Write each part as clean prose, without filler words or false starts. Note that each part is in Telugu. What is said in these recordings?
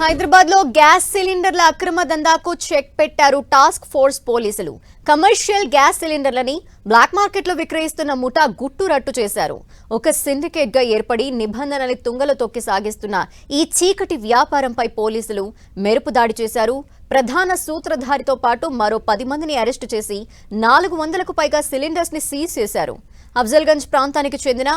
హైదరాబాద్ లో గ్యాస్ సిలిండర్ల అక్రమ దందాకు చెక్ పెట్టారు టాస్క్ ఫోర్స్ పోలీసులు. కమర్షియల్ గ్యాస్ సిలిండర్లని బ్లాక్ మార్కెట్ లో విక్రయిస్తున్న ముఠా గుట్టు రట్టు చేశారు. ఒక సిండికేట్ గా ఏర్పడి నిబంధనల్ని తుంగలో తొక్కి సాగిస్తున్న ఈ చీకటి వ్యాపారంపై పోలీసులు మెరుపు దాడి చేశారు. ప్రధాన సూత్రధారితో పాటు మరో 10 మందిని అరెస్టు చేసి 400కు పైగా సిలిండర్స్ ని సీజ్ చేశారు. అఫ్జల్గంజ్ ప్రాంతానికి చెందిన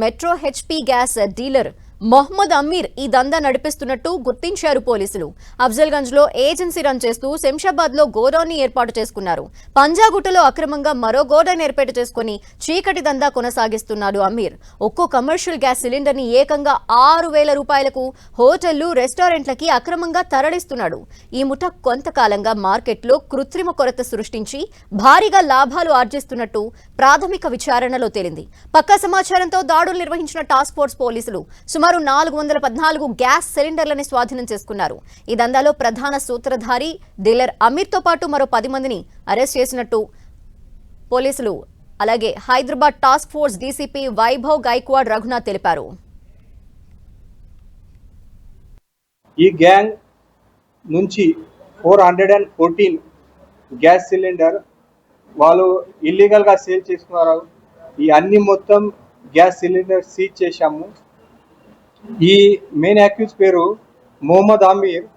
metro HP gas dealer Mohammed Amir ఈ దందా నడిపిస్తున్నట్టు గుర్తించారు పోలీసులు. అఫ్జల్గంజ్ లో ఏజెన్సీ రన్ చేస్తూ శంషాబాద్ లో గోడౌన్ ని ఏర్పాటు చేసుకున్నారు. పంజాగుట్టలో అక్రమంగా మరో గోడౌన్ ఏర్పాటు చేసుకుని చీకటి దందా కొనసాగిస్తున్నాడు అమీర్. ఒక్కో కమర్షియల్ గ్యాస్ సిలిండర్ ని ఏకంగా 6,000 రూపాయలకు హోటళ్లు, రెస్టారెంట్లకి అక్రమంగా తరలిస్తున్నాడు. ఈ ముఠ కొంతకాలంగా మార్కెట్లో కృత్రిమ కొరత సృష్టించి భారీగా లాభాలు ఆర్జిస్తున్నట్టు ప్రాథమిక విచారణలో తేలింది. పక్కా సమాచారంతో దాడులు నిర్వహించిన టాస్క్ ఫోర్స్ పోలీసులు సుమారు 414 గ్యాస్ సిలిండర్లని స్వాధీనం చేసుకున్నారు. ఈ దందాలో ప్రధాన సూత్రధారి డీలర్ అమీర్ తో పాటు మరో 10 మందిని అరెస్ట్ చేసినట్టు పోలీసులు అలాగే Hyderabad task force DCP Vaibhav Gaikwad Raghunath తెలిపారు. ఈ గ్యాంగ్ నుంచి 414 గ్యాస్ సిలిండర్ వాళ్ళు ఇల్లీగల్ గా సేల్ చేసుకున్నారు. ఈ అన్ని మొత్తం గ్యాస్ సిలిండర్ సీజ్ చేశాము. ఈ మెయిన్ అక్యూజ్ పేరు మొహమ్మద్ అమీర్.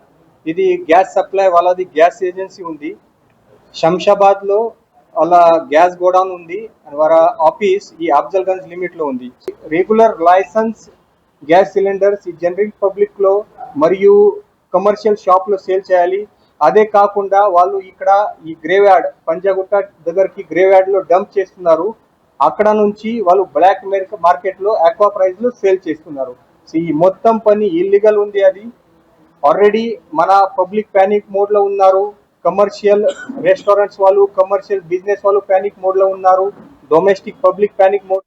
ఇది గ్యాస్ సప్లై వాళ్ళది గ్యాస్ ఏజెన్సీ ఉంది. శంషాబాద్ లో వాళ్ళ గ్యాస్ గోడౌన్ ఉంది. వాళ్ళ ఆఫీస్ ఈ అఫ్జల్గంజ్ లిమిట్ లో ఉంది. రెగ్యులర్ లైసెన్స్ గ్యాస్ సిలిండర్స్ ఈ జనరల్ పబ్లిక్ లో మరియు కమర్షియల్ షాప్ లో సేల్ చేయాలి. అదే కాకుండా వాళ్ళు ఇక్కడ ఈ గ్రేవ్ యార్డ్ పంజాగుట్ట దగ్గరికి గ్రేవ్ యార్డ్ లో డంప్ చేస్తున్నారు. అక్కడ నుంచి వాళ్ళు బ్లాక్ మార్కెట్ లో ఆక్వా ప్రైస్ లో సేల్ చేస్తున్నారు. ఈ మొత్తం పని ఇల్లీగల్ ఉంది. అది ఆల్రెడీ మన పబ్లిక్ పానిక్ మోడ్ లో ఉన్నారు. కమర్షియల్ రెస్టారెంట్స్ వాళ్ళు, కమర్షియల్ బిజినెస్ వాళ్ళు పానిక్ మోడ్ లో ఉన్నారు. Domestic public panic mode